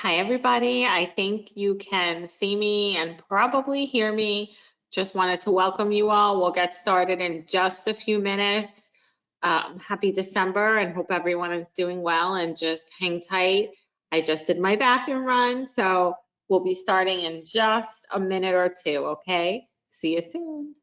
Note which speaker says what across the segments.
Speaker 1: Hi, everybody. I think you can see me and probably hear me. Just wanted to welcome you all. We'll get started in just a few minutes. Happy December and hope everyone is doing well and just hang tight. I just did my bathroom run, so we'll be starting in just a minute or two, okay? See you soon.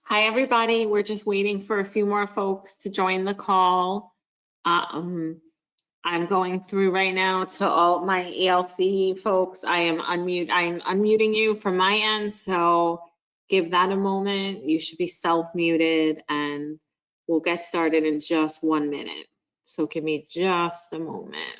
Speaker 1: Hi, everybody. We're just waiting for a few more folks to join the call. I'm going through right now to all my ELC folks. I'm unmuting you from my end, so give that a moment. You should be self-muted and we'll get started in just 1 minute. So give me just a moment.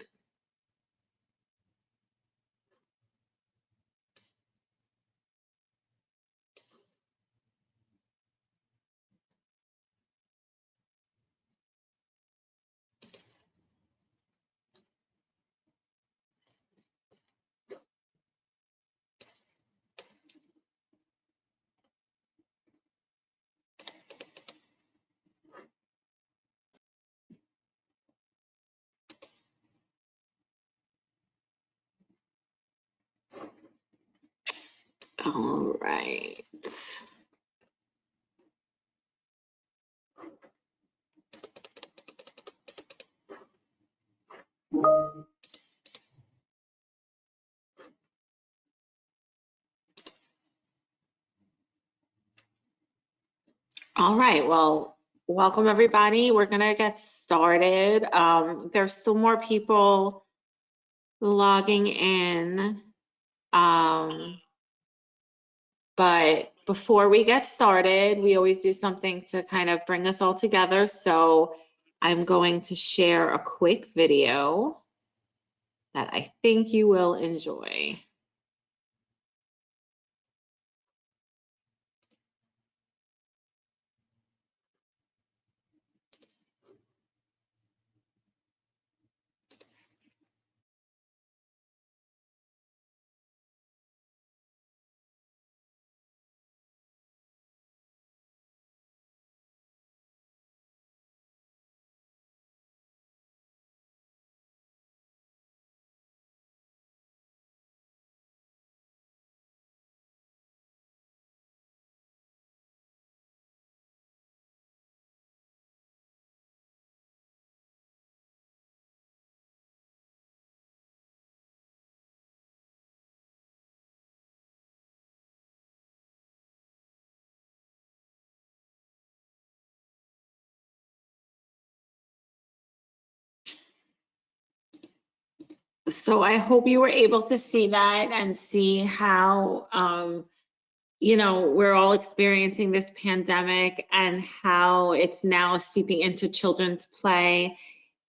Speaker 1: All right. All right, well, welcome everybody. We're gonna get started. There's still more people logging in. But before we get started, we always do something to kind of bring us all together. So I'm going to share a quick video that I think you will enjoy. So I hope you were able to see that and see how, we're all experiencing this pandemic and how it's now seeping into children's play.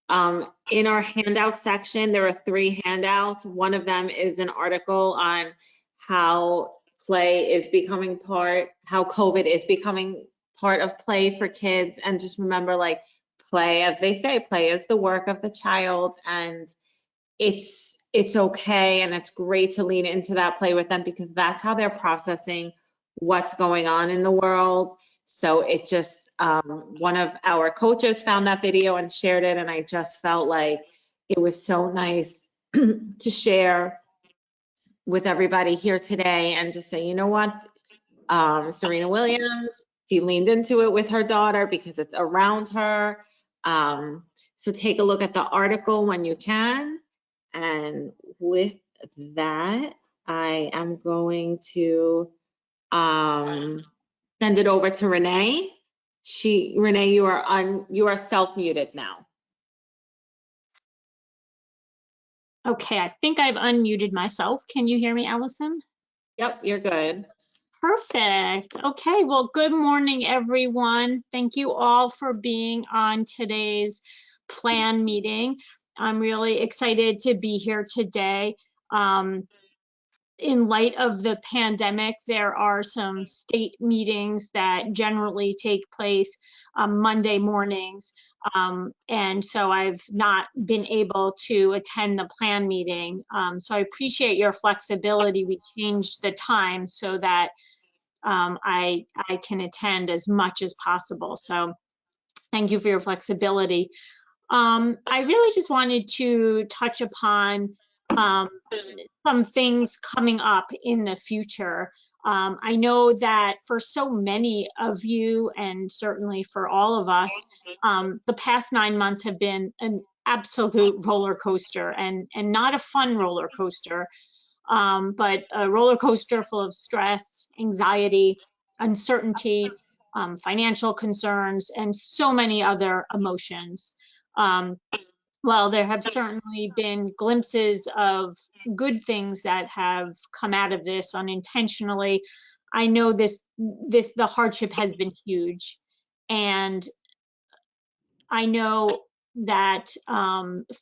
Speaker 1: In our handout section, there are 3 handouts. One of them is an article on how play is becoming how COVID is becoming part of play for kids. And just remember, like, play, as they say, play is the work of the child. And it's okay, and it's great to lean into that play with them, because that's how they're processing what's going on in the world. So it just, one of our coaches found that video and shared it, and I just felt like it was so nice to share with everybody here today and just say, you know what, Serena Williams, she leaned into it with her daughter because it's around her. So take a look at the article when you can. And with that, I am going to send it over to Renee. Renee, you are self-muted now.
Speaker 2: Okay, I think I've unmuted myself. Can you hear me, Allison?
Speaker 1: Yep, you're good.
Speaker 2: Perfect. Okay, well, good morning, everyone. Thank you all for being on today's plan meeting. I'm really excited to be here today. In light of the pandemic, there are some state meetings that generally take place Monday mornings. And so I've not been able to attend the plan meeting. So I appreciate your flexibility. We changed the time so that I can attend as much as possible. So thank you for your flexibility. I really just wanted to touch upon some things coming up in the future. I know that for so many of you, and certainly for all of us, the past 9 months have been an absolute roller coaster, and not a fun roller coaster, but a roller coaster full of stress, anxiety, uncertainty, financial concerns, and so many other emotions. Well, there have certainly been glimpses of good things that have come out of this unintentionally. I know the hardship has been huge, and I know that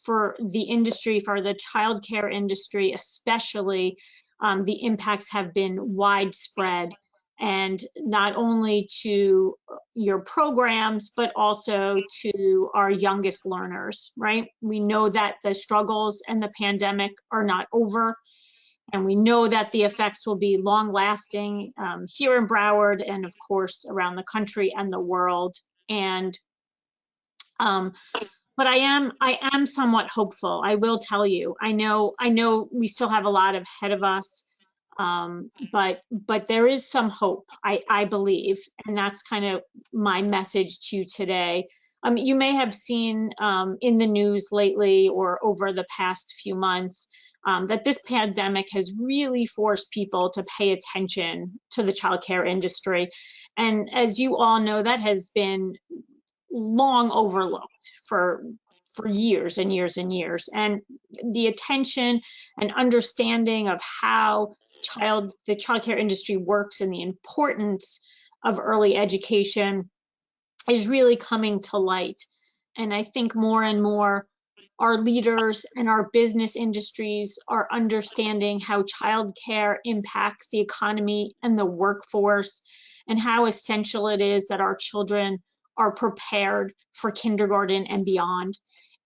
Speaker 2: for the industry, for the childcare industry especially, the impacts have been widespread, and not only to your programs, but also to our youngest learners, right? We know that the struggles and the pandemic are not over, and we know that the effects will be long lasting here in Broward, and of course around the country and the world. And but I am somewhat hopeful. I will tell you. I know we still have a lot ahead of us, but there is some hope. I believe, and that's kind of my message to you today. You may have seen in the news lately or over the past few months that this pandemic has really forced people to pay attention to the childcare industry, and as you all know, that has been long overlooked for years and years and years. And the attention and understanding of how the childcare industry works and the importance of early education is really coming to light. And I think more and more our leaders and our business industries are understanding how childcare impacts the economy and the workforce, and how essential it is that our children are prepared for kindergarten and beyond,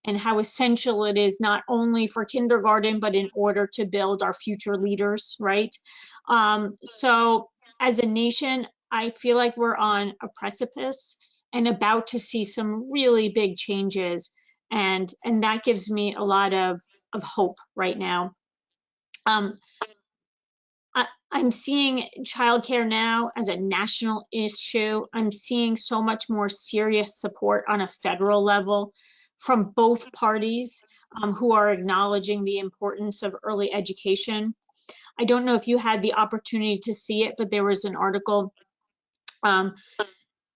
Speaker 2: and how essential it is not only for kindergarten, but in order to build our future leaders, right? So as a nation, I feel like we're on a precipice and about to see some really big changes. And that gives me a lot of hope right now. I'm seeing childcare now as a national issue. I'm seeing so much more serious support on a federal level from both parties who are acknowledging the importance of early education. I don't know if you had the opportunity to see it, but there was an article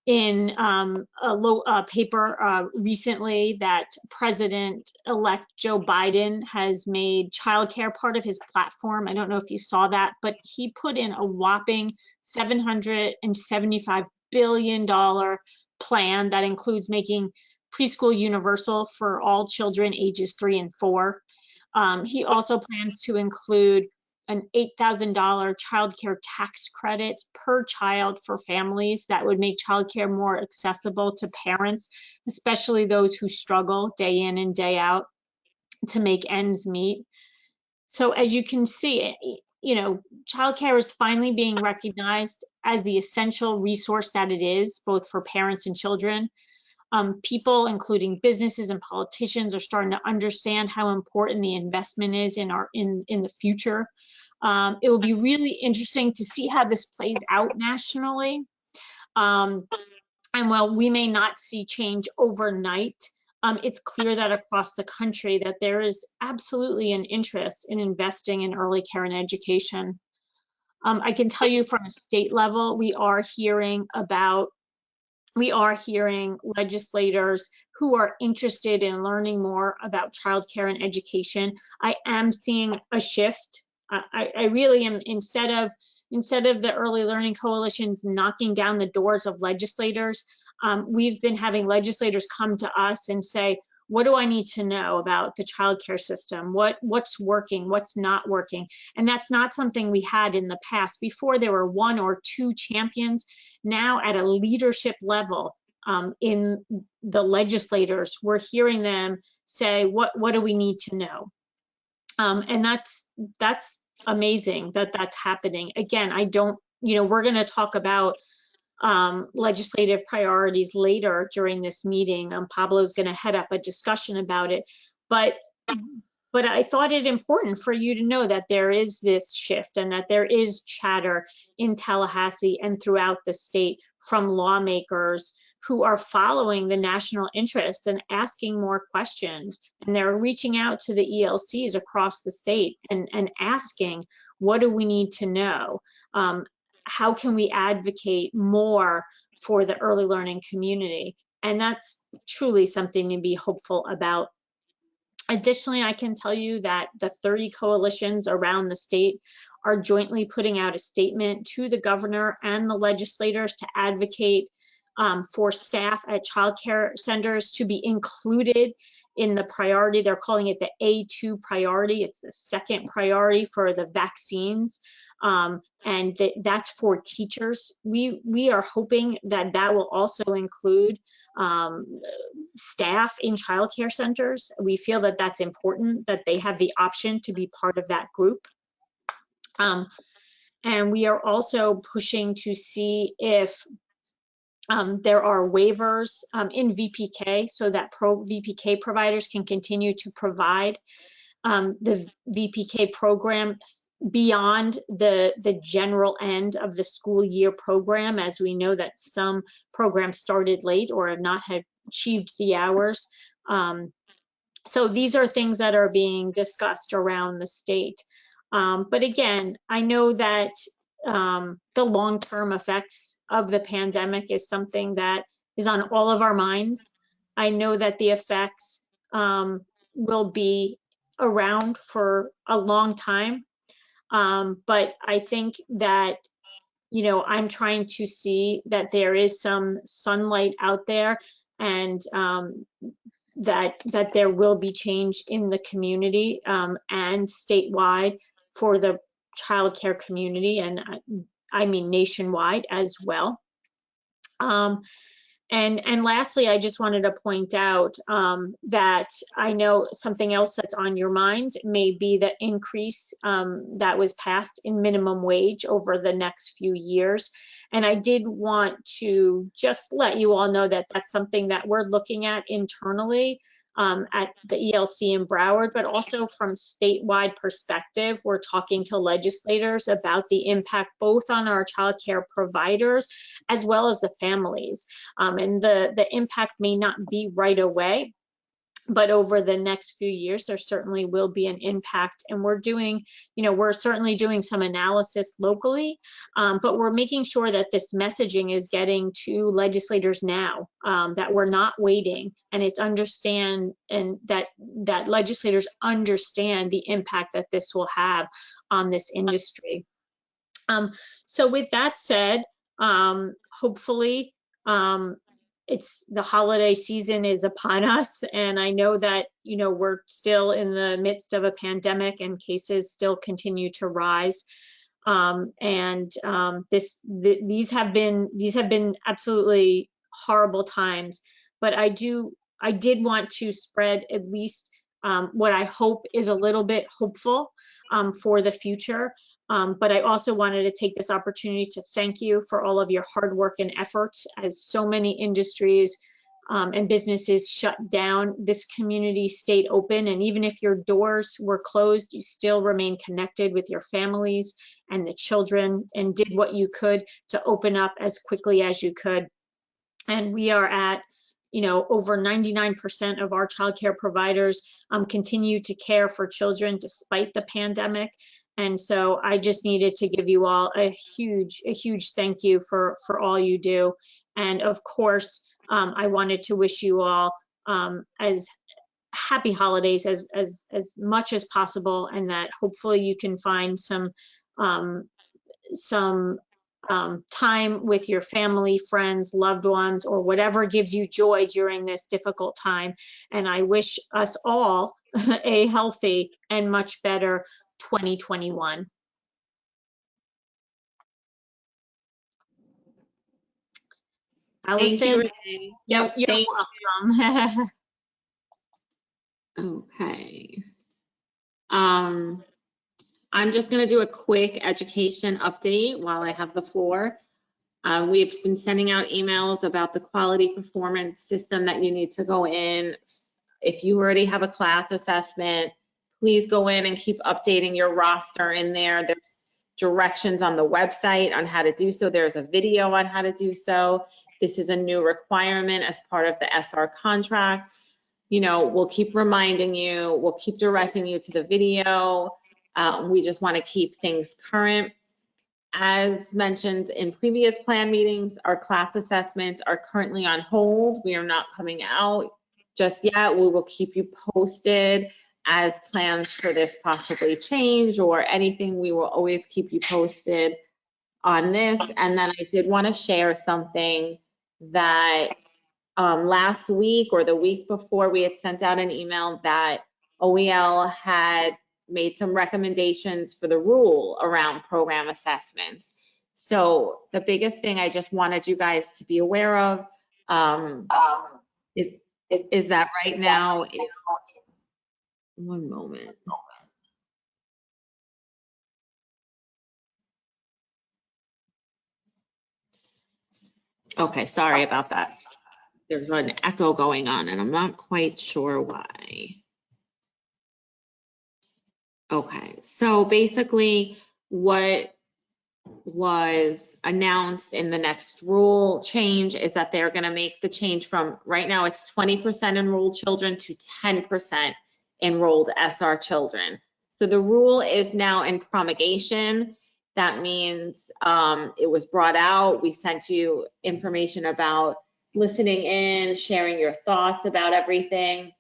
Speaker 2: in a paper recently that President-elect Joe Biden has made childcare part of his platform. I don't know if you saw that, but he put in a whopping $775 billion plan that includes making preschool universal for all children ages 3 and 4. He also plans to include an $8,000 childcare tax credit per child for families that would make childcare more accessible to parents, especially those who struggle day in and day out to make ends meet. So as you can see, you know, childcare is finally being recognized as the essential resource that it is, both for parents and children. People, including businesses and politicians, are starting to understand how important the investment is in the future. It will be really interesting to see how this plays out nationally. And while we may not see change overnight, it's clear that across the country that there is absolutely an interest in investing in early care and education. I can tell you from a state level, we are hearing legislators who are interested in learning more about childcare and education. I am seeing a shift. I really am, instead of the early learning coalitions knocking down the doors of legislators, we've been having legislators come to us and say, what do I need to know about the childcare system? What's working, what's not working? And that's not something we had in the past. Before, there were 1 or 2 champions. Now at a leadership level in the legislators, we're hearing them say, what do we need to know? And that's amazing that that's happening. Again, we're going to talk about legislative priorities later during this meeting. Pablo's going to head up a discussion about it, but I thought it important for you to know that there is this shift and that there is chatter in Tallahassee and throughout the state from lawmakers who are following the national interest and asking more questions. And they're reaching out to the ELCs across the state and asking, what do we need to know? How can we advocate more for the early learning community? And that's truly something to be hopeful about. Additionally, I can tell you that the 30 coalitions around the state are jointly putting out a statement to the governor and the legislators to advocate for staff at child care centers to be included in the priority. They're calling it the A2 priority. It's the second priority for the vaccines. And that's for teachers. We are hoping that that will also include staff in childcare centers. We feel that that's important, that they have the option to be part of that group. And we are also pushing to see if there are waivers in VPK so that VPK providers can continue to provide the VPK program beyond the general end of the school year program, as we know that some programs started late or have not had achieved the hours. So these are things that are being discussed around the state. But again, I know that the long-term effects of the pandemic is something that is on all of our minds. I know that the effects will be around for a long time. But I think that, I'm trying to see that there is some sunlight out there, and that there will be change in the community and statewide for the childcare community, and I mean nationwide as well. And lastly, I just wanted to point out that I know something else that's on your mind may be the increase that was passed in minimum wage over the next few years. And I did want to just let you all know that that's something that we're looking at internally at the ELC in Broward, but also from statewide perspective, we're talking to legislators about the impact both on our child care providers as well as the families. And the impact may not be right away, But over the next few years, there certainly will be an impact. And we're doing, we're certainly doing some analysis locally, but we're making sure that this messaging is getting to legislators now, that we're not waiting, and it's understand, and that legislators understand the impact that this will have on this industry. So with that said, hopefully, it's the holiday season is upon us, and I know that we're still in the midst of a pandemic and cases still continue to rise. These have been absolutely horrible times, but I did want to spread at least what I hope is a little bit hopeful for the future. But I also wanted to take this opportunity to thank you for all of your hard work and efforts, as so many industries and businesses shut down. This community stayed open, and even if your doors were closed, you still remained connected with your families and the children, and did what you could to open up as quickly as you could. And we are at over 99% of our childcare providers continue to care for children despite the pandemic. And so I just needed to give you all a huge thank you for all you do. And of course, I wanted to wish you all as happy holidays as much as possible, and that hopefully you can find some time with your family, friends, loved ones, or whatever gives you joy during this difficult time. And I wish us all a healthy and much better 2021. Allison,
Speaker 1: Thank you, Renee. Yep,
Speaker 2: you're welcome.
Speaker 1: Okay. I'm just going to do a quick education update while I have the floor. We've been sending out emails about the quality performance system that you need to go in. If you already have a class assessment, please go in and keep updating your roster in there. There's directions on the website on how to do so. There's a video on how to do so. This is a new requirement as part of the SR contract. We'll keep reminding you, we'll keep directing you to the video. We just want to keep things current. As mentioned in previous plan meetings, our class assessments are currently on hold. We are not coming out just yet. We will keep you posted as plans for this possibly change or anything. We will always keep you posted on this. And then I did want to share something that last week or the week before, we had sent out an email that OEL had made some recommendations for the rule around program assessments. So the biggest thing I just wanted you guys to be aware of is that right now, one moment. Okay, sorry about that. There's an echo going on and I'm not quite sure why. Okay, so basically what was announced in the next rule change is that they're going to make the change from right now it's 20% enrolled children to 10% enrolled SR children. So the rule is now in promulgation. That means it was brought out. We sent you information about listening in, sharing your thoughts about everything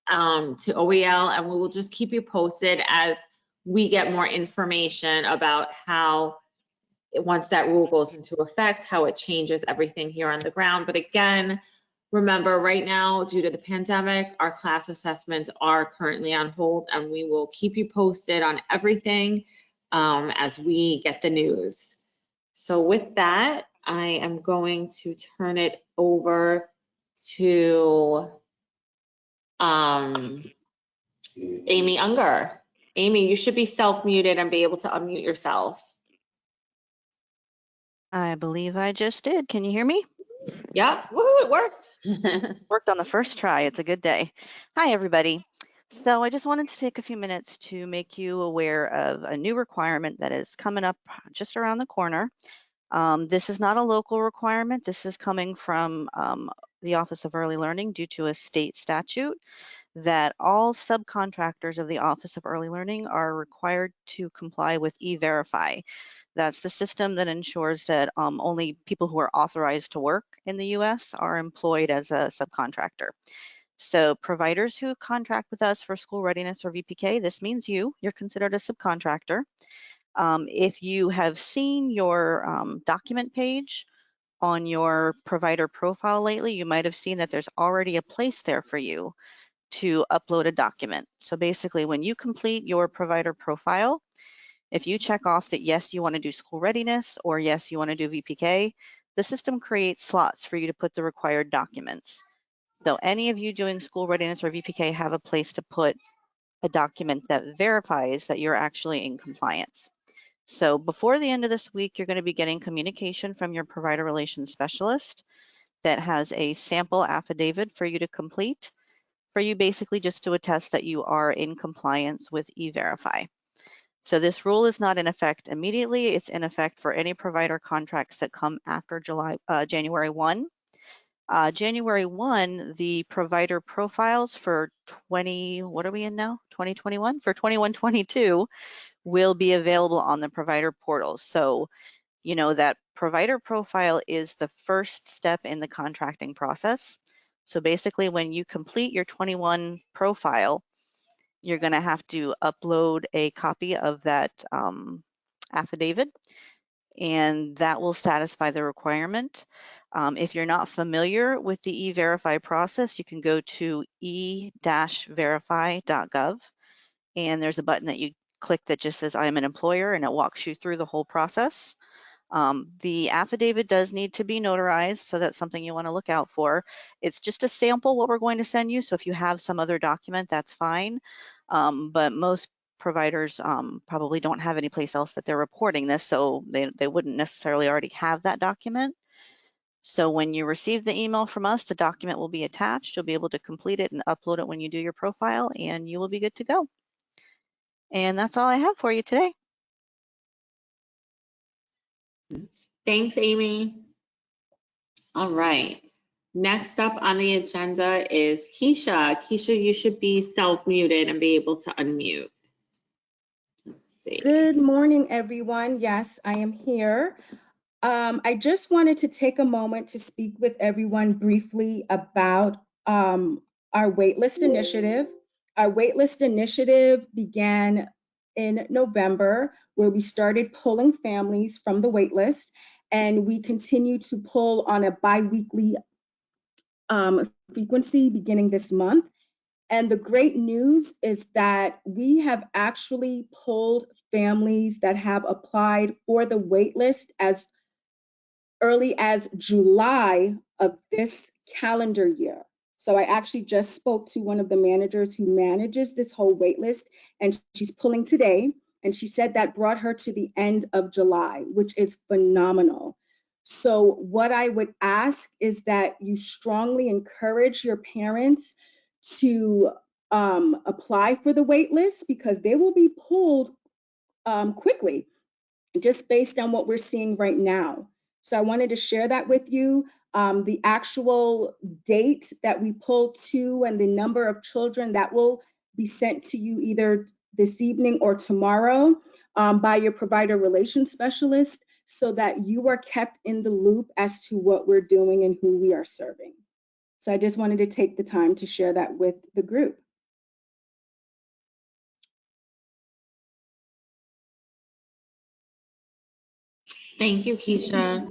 Speaker 1: to OEL, and we will just keep you posted as we get more information about how, once that rule goes into effect, how it changes everything here on the ground. But again, remember right now, due to the pandemic, our class assessments are currently on hold, and we will keep you posted on everything as we get the news. So with that, I am going to turn it over to Amy Unger. Amy, you should be self-muted and be able to unmute yourself.
Speaker 3: I believe I just did. Can you hear me?
Speaker 1: Yeah, woohoo, it worked.
Speaker 3: Worked on the first try. It's a good day. Hi, everybody. So I just wanted to take a few minutes to make you aware of a new requirement that is coming up just around the corner. This is not a local requirement. This is coming from the Office of Early Learning due to a state statute that all subcontractors of the Office of Early Learning are required to comply with E-Verify. That's the system that ensures that only people who are authorized to work in the US are employed as a subcontractor. So providers who contract with us for school readiness or VPK, this means you're considered a subcontractor. If you have seen your document page on your provider profile lately, you might have seen that there's already a place there for you to upload a document. So basically, when you complete your provider profile, if you check off that yes, you want to do school readiness or yes, you want to do VPK, the system creates slots for you to put the required documents. So any of you doing school readiness or VPK have a place to put a document that verifies that you're actually in compliance. So before the end of this week, you're going to be getting communication from your provider relations specialist that has a sample affidavit for you to complete, for you basically just to attest that you are in compliance with E-Verify. So this rule is not in effect immediately. It's in effect for any provider contracts that come after January 1. January 1, the provider profiles for 2021? For 21-22 will be available on the provider portal. So, you know, that provider profile is the first step in the contracting process. So basically, when you complete your 21 profile, you're going to have to upload a copy of that affidavit, and that will satisfy the requirement. If you're not familiar with the E-Verify process, you can go to e-verify.gov, and there's a button that you click that just says I am an employer, and it walks you through the whole process. The affidavit does need to be notarized, so that's something you want to look out for. It's just a sample what we're going to send you, so if you have some other document, that's fine. But most providers probably don't have any place else that they're reporting this, so they wouldn't necessarily already have that document. So when you receive the email from us, the document will be attached. You'll be able to complete it and upload it when you do your profile, and you will be good to go. And that's all I have for you today.
Speaker 1: Thanks, Amy. All right. Next up on the agenda is Keisha. Keisha, you should be self-muted and be able to unmute. Let's see.
Speaker 4: Good morning, everyone. Yes, I am here. I just wanted to take a moment to speak with everyone briefly about our waitlist initiative. Our waitlist initiative began in November, where we started pulling families from the waitlist, and we continue to pull on a bi-weekly frequency beginning this month. And the great news is that we have actually pulled families that have applied for the waitlist as early as July of this calendar year. So I actually just spoke to one of the managers who manages this whole waitlist, and she's pulling today. And she said that brought her to the end of July, which is phenomenal. So what I would ask is that you strongly encourage your parents to apply for the waitlist, because they will be pulled quickly, just based on what we're seeing right now. So I wanted to share that with you. The actual date that we pull to and the number of children that will be sent to you either this evening or tomorrow by your provider relations specialist, so that you are kept in the loop as to what we're doing and who we are serving. So I just wanted to take the time to share that with the group.
Speaker 1: Thank you, Keisha.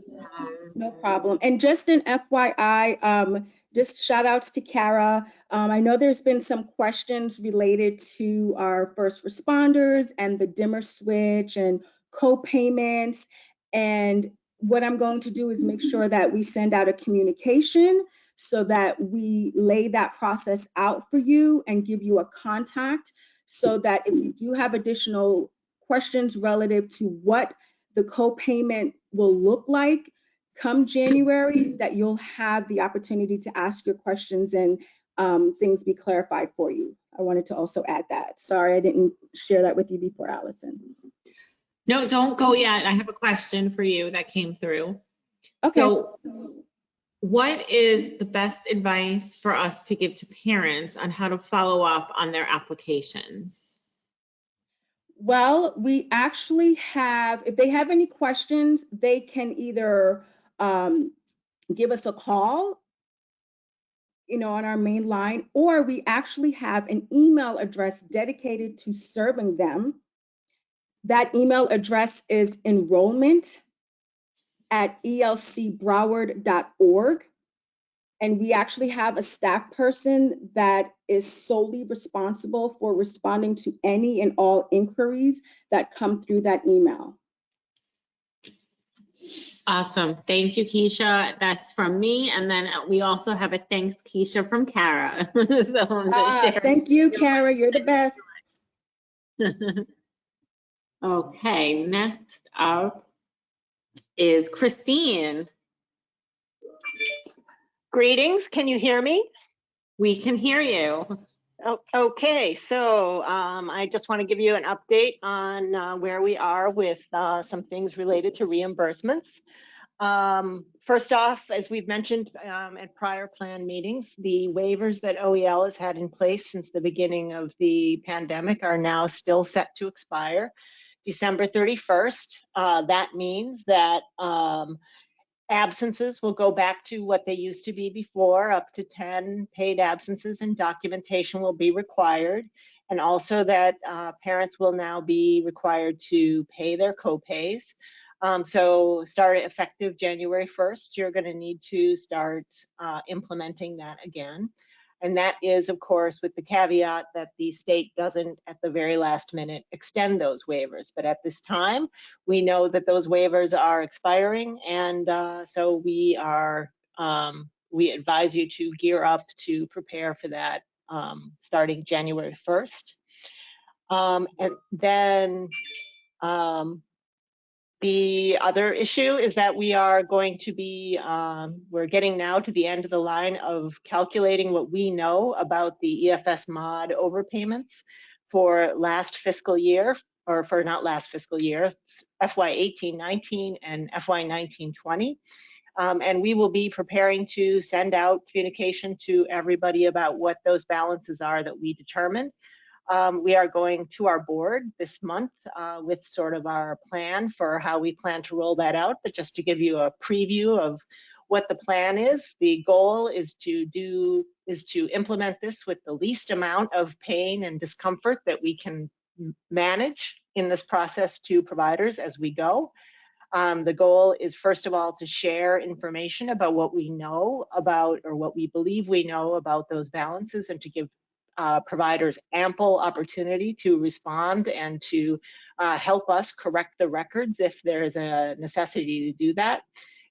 Speaker 4: No problem. And just an FYI, just shout outs to Kara. I know there's been some questions related to our first responders and the dimmer switch and co-payments. And what I'm going to do is make sure that we send out a communication so that we lay that process out for you and give you a contact, so that if you do have additional questions relative to what the co-payment will look like come January, that you'll have the opportunity to ask your questions and things be clarified for you. I wanted to also add that. Sorry, I didn't share that with you before, Allison.
Speaker 1: No, don't go yet. I have a question for you that came through.
Speaker 4: Okay.
Speaker 1: So what is the best advice for us to give to parents on how to follow up on their applications?
Speaker 4: Well, we actually have, if they have any questions, they can either give us a call, on our main line, or we actually have an email address dedicated to serving them. That email address is enrollment@elcbroward.org. And we actually have a staff person that is solely responsible for responding to any and all inquiries that come through that email.
Speaker 1: Awesome. Thank you, Keisha. That's from me. And then we also have a thanks, Keisha, from Kara. So I'm just sharing.
Speaker 4: Thank you, Kara. You're the best.
Speaker 1: Okay, next up is Christine.
Speaker 5: Greetings, can you hear me?
Speaker 1: We can hear you.
Speaker 5: Oh, okay, so I just want to give you an update on where we are with some things related to reimbursements. First off, as we've mentioned at prior plan meetings, the waivers that OEL has had in place since the beginning of the pandemic are now still set to expire December 31st. That means that absences will go back to what they used to be before. Up to 10 paid absences and documentation will be required. And also that parents will now be required to pay their co-pays. So effective January 1st, you're going to need to start implementing that again. And that is, of course, with the caveat that the state doesn't, at the very last minute, extend those waivers. But at this time, we know that those waivers are expiring, and so we advise you to gear up to prepare for that starting January 1st. And then the other issue is that we are going to be, we're getting now to the end of the line of calculating what we know about the EFS mod overpayments for last fiscal year, or for not last fiscal year, FY 18-19 and FY 19-20. And we will be preparing to send out communication to everybody about what those balances are that we determined. We are going to our board this month with sort of our plan for how we plan to roll that out. But just to give you a preview of what the plan is, the goal is to implement this with the least amount of pain and discomfort that we can manage in this process to providers as we go. The goal is, first of all, to share information about what we know about, or what we believe we know about those balances, and to give providers ample opportunity to respond and to help us correct the records if there is a necessity to do that.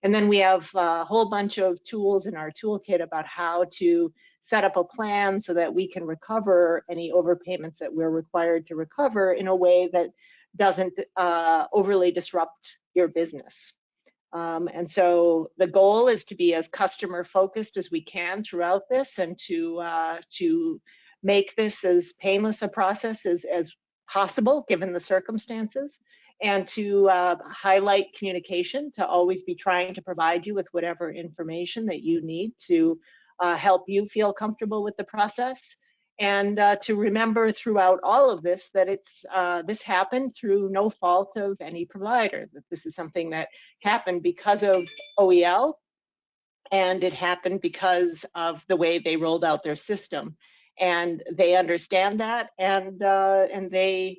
Speaker 5: And then we have a whole bunch of tools in our toolkit about how to set up a plan so that we can recover any overpayments that we're required to recover in a way that doesn't overly disrupt your business. And so the goal is to be as customer focused as we can throughout this, and to make this as painless a process as possible given the circumstances, and to highlight communication, to always be trying to provide you with whatever information that you need to help you feel comfortable with the process. And to remember throughout all of this that this happened through no fault of any provider, that this is something that happened because of OEL, and it happened because of the way they rolled out their system. And they understand that, and they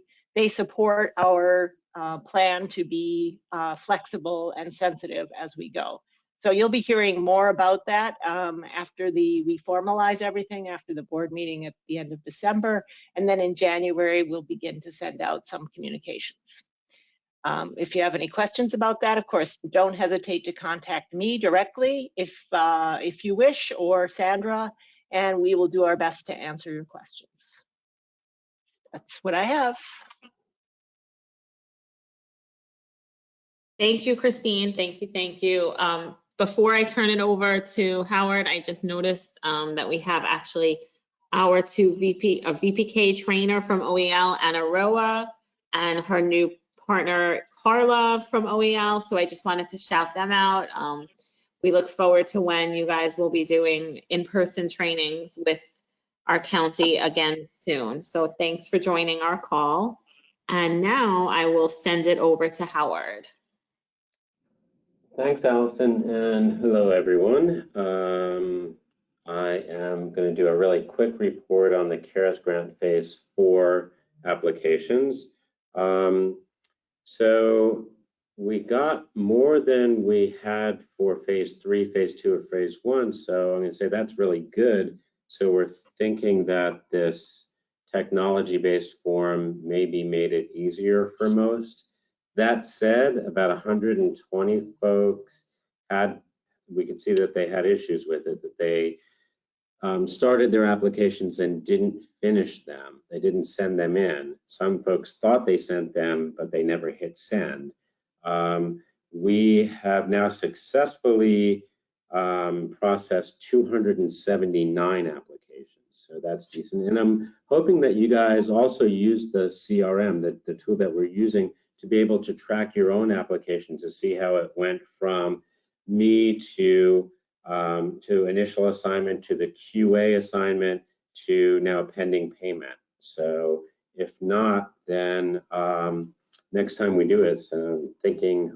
Speaker 5: support our plan to be flexible and sensitive as we go. So you'll be hearing more about that after we formalize everything after the board meeting at the end of December, and then in January we'll begin to send out some communications. If you have any questions about that, of course, don't hesitate to contact me directly if you wish, or Sandra, and we will do our best to answer your questions. That's what I have.
Speaker 1: Thank you, Christine. Thank you. Thank you. Before I turn it over to Howard, I just noticed that we have actually our VPK trainer from OEL, Anna Roa, and her new partner, Carla, from OEL. So I just wanted to shout them out. we look forward to when you guys will be doing in-person trainings with our county again soon. So thanks for joining our call. And now I will send it over to Howard.
Speaker 6: Thanks, Allison, and hello, everyone. I am going to do a really quick report on the CARES Grant Phase 4 applications. So we got more than we had for Phase 3, Phase 2, or Phase 1, so I'm going to say that's really good. So we're thinking that this technology-based form maybe made it easier for most. That said, about 120 folks we could see that they had issues with it, that they started their applications and didn't finish them. They didn't send them in. Some folks thought they sent them, but they never hit send. We have now successfully processed 279 applications, so that's decent. And I'm hoping that you guys also use the CRM, the tool that we're using, to be able to track your own application to see how it went from me to initial assignment, to the QA assignment, to now pending payment. So if not, then next time we do it,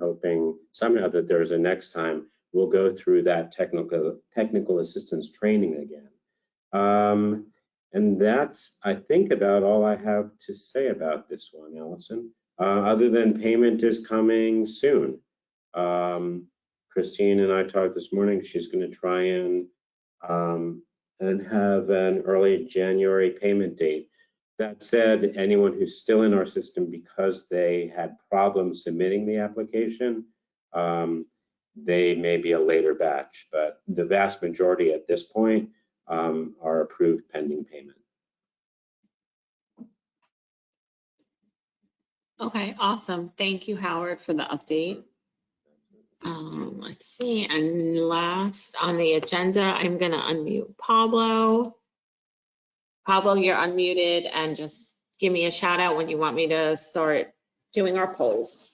Speaker 6: hoping somehow that there's a next time, we'll go through that technical assistance training again. And that's, I think, about all I have to say about this one, Allison. Other than payment is coming soon. Christine and I talked this morning. She's going to try and have an early January payment date. That said, anyone who's still in our system because they had problems submitting the application, they may be a later batch, but the vast majority at this point are approved pending payment.
Speaker 1: Okay, awesome. Thank you, Howard, for the update. Let's see, and last on the agenda, I'm gonna unmute Pablo. Pablo, you're unmuted, and just give me a shout out when you want me to start doing our polls.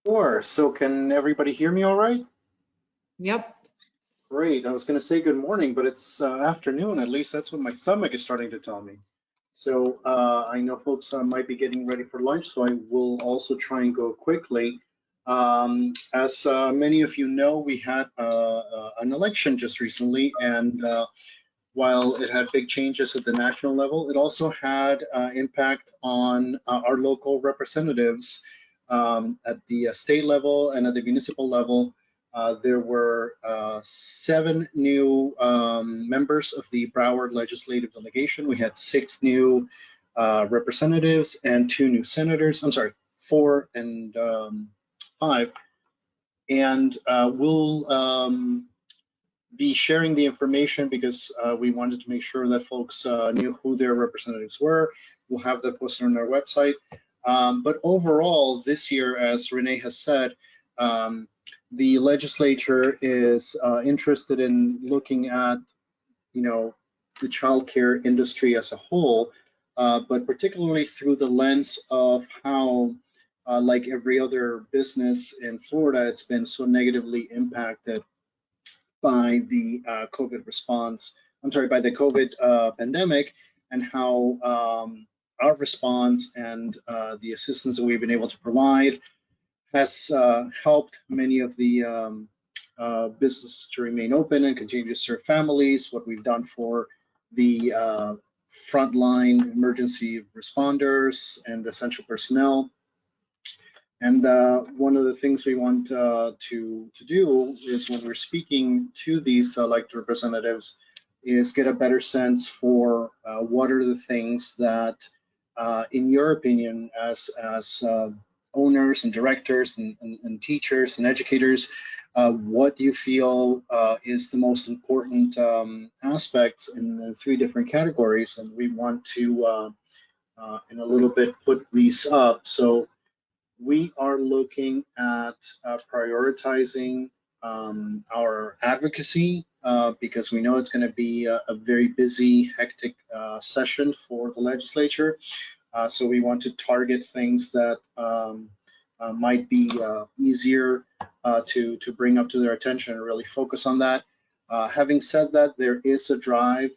Speaker 7: Sure. So can everybody hear me all right?
Speaker 1: Yep.
Speaker 7: Great. I was going to say good morning, but it's afternoon. At least that's what my stomach is starting to tell me. So I know folks might be getting ready for lunch, so I will also try and go quickly. As many of you know, we had an election just recently, and while it had big changes at the national level, it also had impact on our local representatives at the state level and at the municipal level. There were 7 new members of the Broward Legislative Delegation. We had 6 new representatives and 2 new senators. I'm sorry, 4 and 5. And we'll be sharing the information because we wanted to make sure that folks knew who their representatives were. We'll have that posted on our website. But overall, this year, as Renee has said, the legislature is interested in looking at, the childcare industry as a whole, but particularly through the lens of how, like every other business in Florida, it's been so negatively impacted by the COVID response. By the COVID pandemic, and how our response and the assistance that we've been able to provide has helped many of the businesses to remain open and continue to serve families, what we've done for the frontline emergency responders and essential personnel. And one of the things we want to do is, when we're speaking to these elected representatives, is get a better sense for what are the things that, in your opinion, as owners and directors and teachers and educators, what you feel is the most important aspects in the 3 different categories. And we want to, in a little bit, put these up. So we are looking at prioritizing our advocacy because we know it's going to be a very busy, hectic session for the legislature. So we want to target things that might be easier to bring up to their attention and really focus on that. Having said that, there is a drive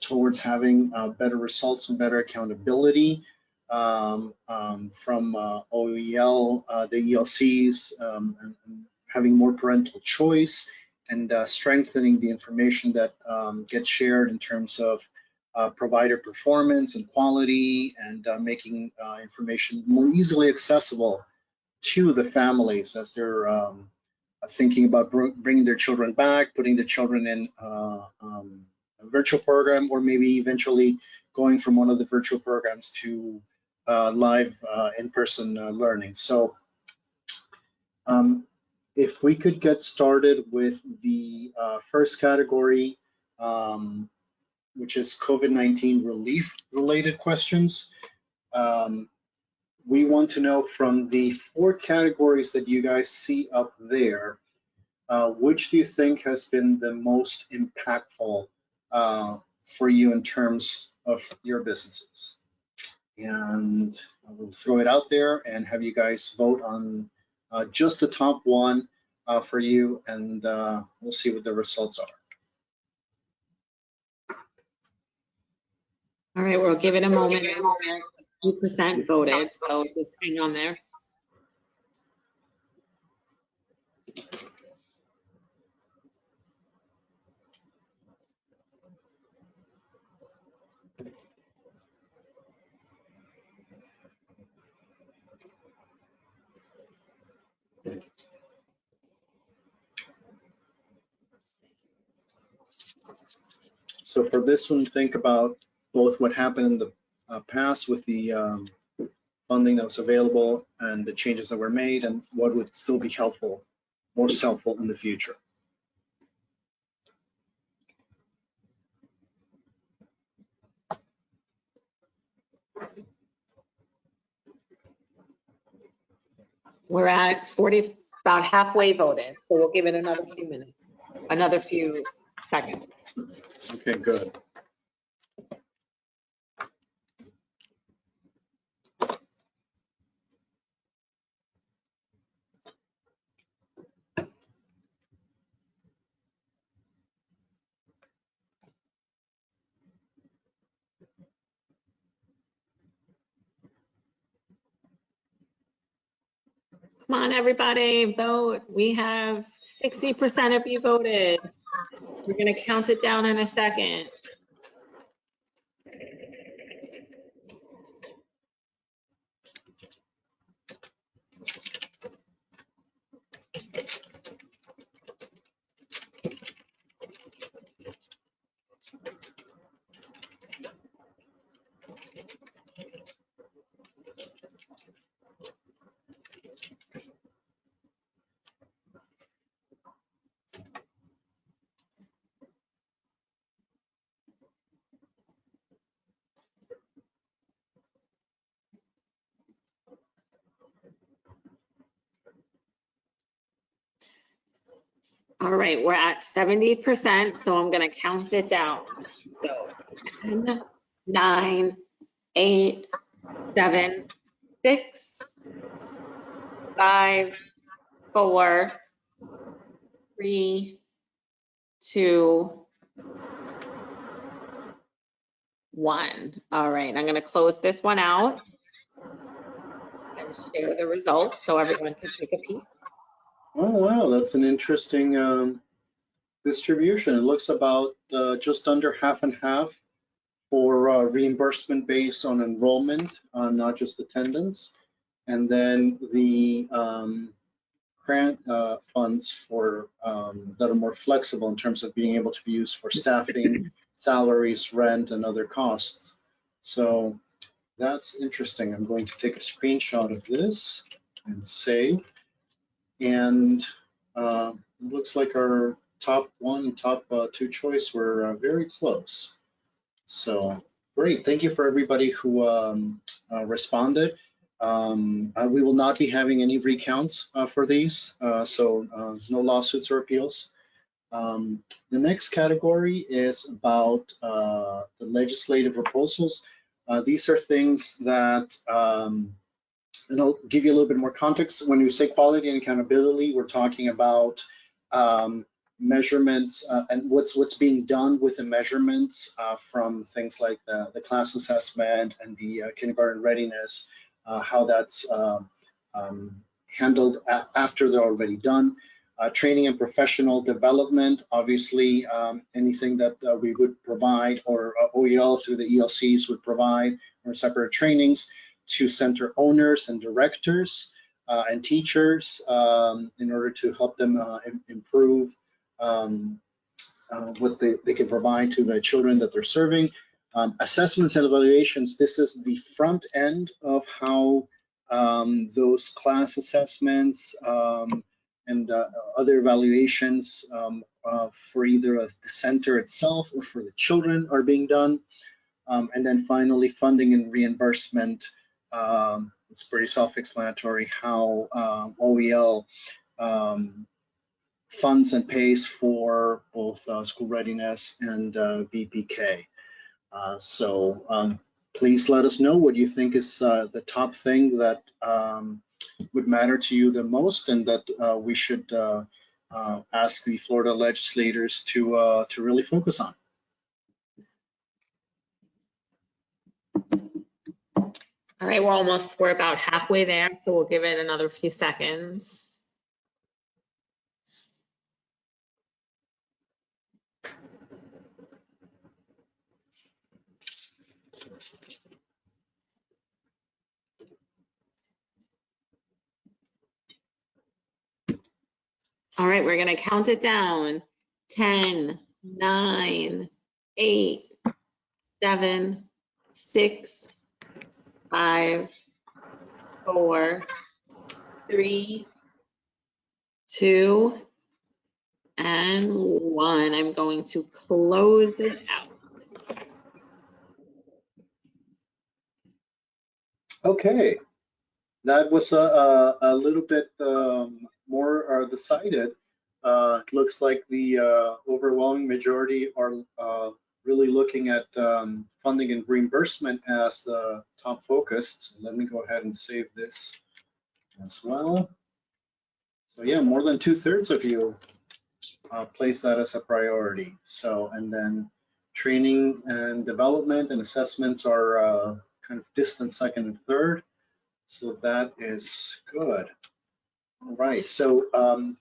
Speaker 7: towards having better results and better accountability from OEL, the ELCs, and having more parental choice, and strengthening the information that gets shared in terms of provider performance and quality, and making information more easily accessible to the families as they're thinking about bringing their children back, putting the children in a virtual program, or maybe eventually going from one of the virtual programs to live in-person learning. So if we could get started with the first category, which is COVID-19 relief related questions. We want to know from the 4 categories that you guys see up there, which do you think has been the most impactful for you in terms of your businesses? And I will throw it out there and have you guys vote on just the top one for you, and we'll see what the results are.
Speaker 1: All right, we'll give it a moment. 2% voted, so just hang on there.
Speaker 7: So for this one, think about both what happened in the past with the funding that was available and the changes that were made, and what would still be helpful, most helpful in the future.
Speaker 1: We're at 40, about halfway voted, so we'll give it another few minutes, another few seconds.
Speaker 7: Okay, good.
Speaker 1: Come on, everybody, vote. We have 60% of you voted. We're gonna count it down in a second. All right, we're at 70%, so I'm gonna count it down. So 10, 9, 8, 7, 6, 5, 4, 3, 2, 1. All right, I'm gonna close this one out and share the results so everyone can take a peek.
Speaker 7: Oh, wow, that's an interesting distribution. It looks about just under half and half for reimbursement based on enrollment, not just attendance. And then the grant funds for that are more flexible in terms of being able to be used for staffing, salaries, rent, and other costs. So that's interesting. I'm going to take a screenshot of this and save. And it looks like our top 1, top 2 choice were very close. So great. Thank you for everybody who responded. We will not be having any recounts for these, so no lawsuits or appeals. The next category is about the legislative proposals. These are things that And I'll give you a little bit more context. When we say quality and accountability, we're talking about measurements and what's being done with the measurements from things like the class assessment and the kindergarten readiness, how that's handled after they're already done. Training and professional development, obviously anything that we would provide or OEL through the ELCs would provide or separate trainings to center owners and directors and teachers in order to help them improve what they can provide to the children that they're serving. Assessments and evaluations, this is the front end of how those class assessments and other evaluations for either the center itself or for the children are being done. And then finally, funding and reimbursement. It's pretty self-explanatory how OEL funds and pays for both school readiness and VPK. So please let us know what you think is the top thing that would matter to you the most, and that we should ask the Florida legislators to really focus on.
Speaker 1: All right, we're about halfway there, so we'll give it another few seconds. All right, we're gonna count it down. 10, 9, 8, 7, 6, 5, 4, 3, 2, and 1. I'm going to close it out.
Speaker 7: Okay, that was a little bit more decided. It looks like the overwhelming majority are really looking at funding and reimbursement as the top focus. So let me go ahead and save this as well. So yeah, more than 2/3 of you place that as a priority. So, and then training and development and assessments are kind of distant second and third. So that is good. All right, so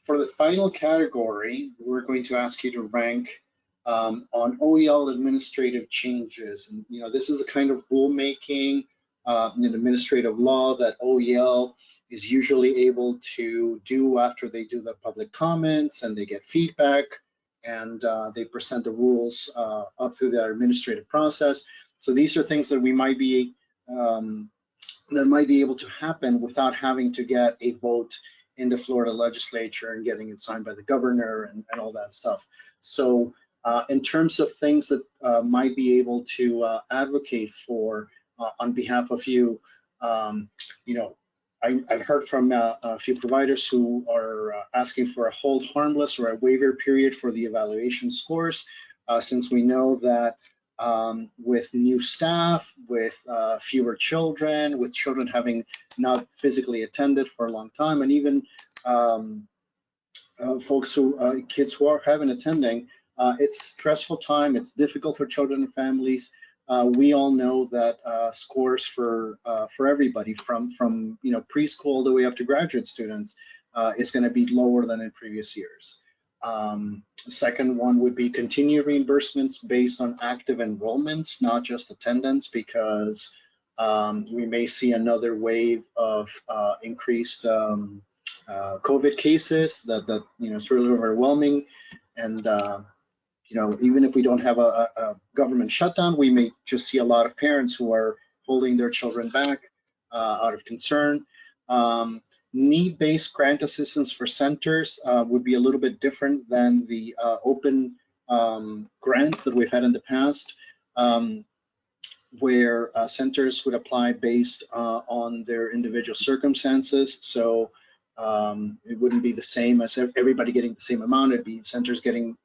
Speaker 7: for the final category, we're going to ask you to rank on OEL administrative changes. And this is the kind of rulemaking in administrative law that OEL is usually able to do after they do the public comments and they get feedback, and they present the rules up through their administrative process. So these are things that we might be able to happen without having to get a vote in the Florida legislature and getting it signed by the governor and all that stuff. So in terms of things that might be able to advocate for on behalf of you, I've heard from a few providers who are asking for a hold harmless or a waiver period for the evaluation scores, since we know that with new staff, with fewer children, with children having not physically attended for a long time, and even kids who have been attending, it's a stressful time. It's difficult for children and families. We all know that scores for everybody from preschool all the way up to graduate students is going to be lower than in previous years. The second one would be continued reimbursements based on active enrollments, not just attendance, because we may see another wave of increased COVID cases that it's really overwhelming. And even if we don't have a government shutdown, we may just see a lot of parents who are holding their children back out of concern. Need-based grant assistance for centers would be a little bit different than the open grants that we've had in the past, where centers would apply based on their individual circumstances. So it wouldn't be the same as everybody getting the same amount. It'd be centers getting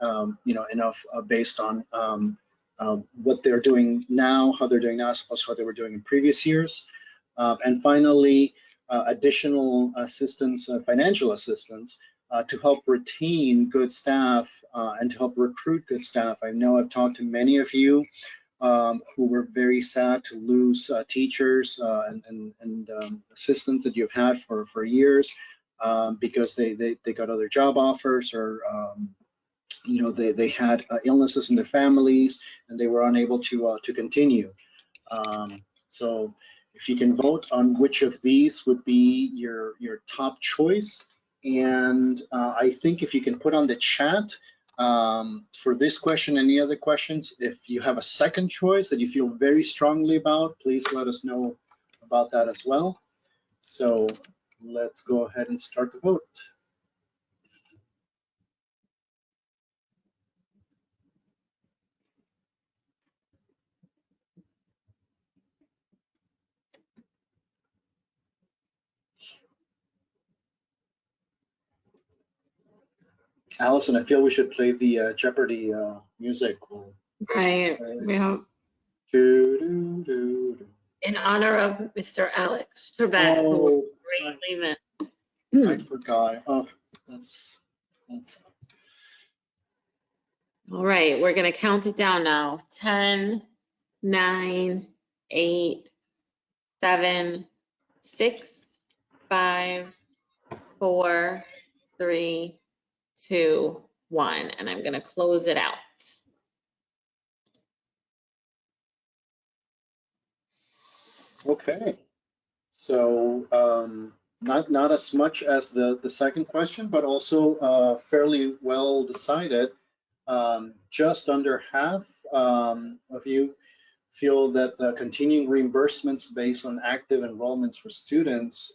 Speaker 7: enough based on what they're doing now, how they're doing now, as opposed to what they were doing in previous years. And finally, additional assistance, financial assistance, to help retain good staff and to help recruit good staff. I know I've talked to many of you who were very sad to lose teachers and assistants that you've had for years because they got other job offers, or you know, they had illnesses in their families and they were unable to continue. So if you can vote on which of these would be your top choice, and I think if you can put on the chat for this question, any other questions, if you have a second choice that you feel very strongly about, please let us know about that as well. So let's go ahead and start the vote. Allison, I feel we should play the Jeopardy music.
Speaker 1: Right. We have, in honor of Mr. Alex Trebek, who
Speaker 7: Oh,
Speaker 1: greatly missed.
Speaker 7: I forgot. Oh, that's.
Speaker 1: All right, we're gonna count it down now. 10, 9, 8, 7, 6, 5, 4, 3, 2, 1, and I'm gonna close it out.
Speaker 7: Okay. So not as much as the second question, but also fairly well decided. Just under half of you feel that the continuing reimbursements based on active enrollments for students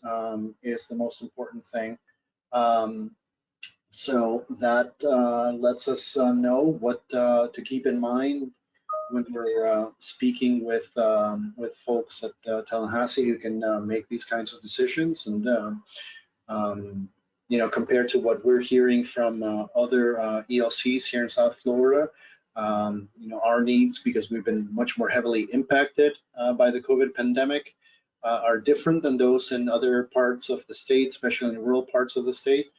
Speaker 7: is the most important thing. So that lets us know what to keep in mind when we're speaking with folks at Tallahassee who can make these kinds of decisions. And you know, compared to what we're hearing from other ELCs here in South Florida, you know, our needs, because we've been much more heavily impacted by the COVID pandemic, are different than those in other parts of the state, especially in rural parts of the state.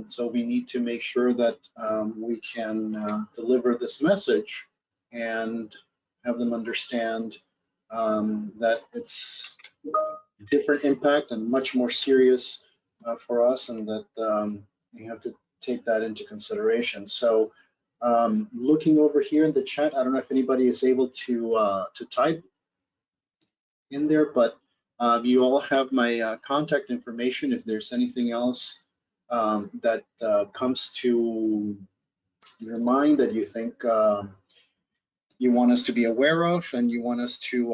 Speaker 7: So we need to make sure that we can deliver this message and have them understand that it's different impact and much more serious for us, and that you have to take that into consideration. So looking over here in the chat, I don't know if anybody is able to type in there, but you all have my contact information if there's anything else that comes to your mind that you think you want us to be aware of and you want us to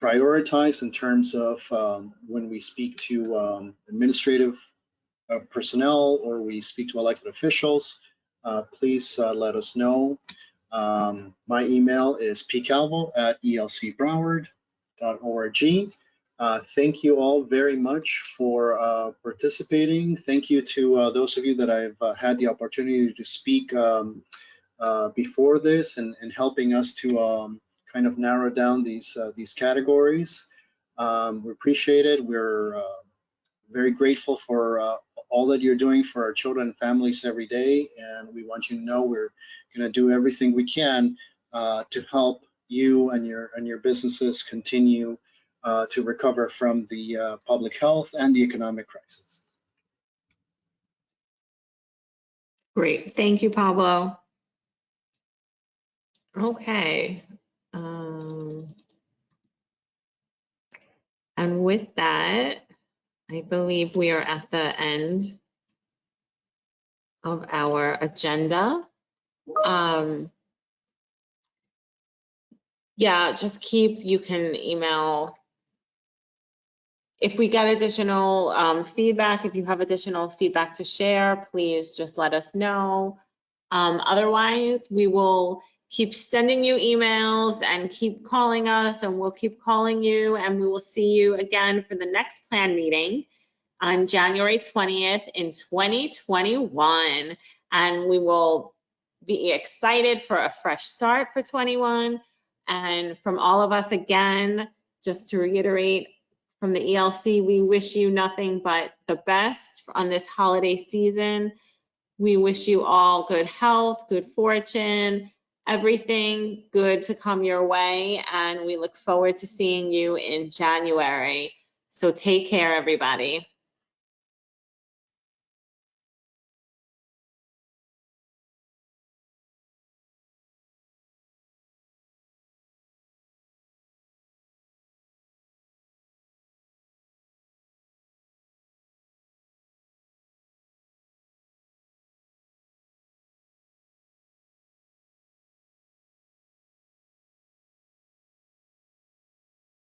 Speaker 7: prioritize in terms of when we speak to administrative personnel or we speak to elected officials, please let us know. My email is pcalvo@elcbroward.org. Thank you all very much for participating. Thank you to those of you that I've had the opportunity to speak before this and helping us to kind of narrow down these categories. We appreciate it. We're very grateful for all that you're doing for our children and families every day, and we want you to know we're going to do everything we can to help you and your businesses continue to recover from the public health and the economic crisis.
Speaker 1: Great, thank you, Pablo. Okay. And with that, I believe we are at the end of our agenda. Yeah, just you can email. If we get additional feedback, if you have additional feedback to share, please just let us know. Otherwise, we will keep sending you emails and keep calling us, and we'll keep calling you, and we will see you again for the next plan meeting on January 20th in 2021. And we will be excited for a fresh start for 21. And from all of us, again, just to reiterate, from the ELC, we wish you nothing but the best on this holiday season. We wish you all good health, good fortune, everything good to come your way, and we look forward to seeing you in January. So take care, everybody.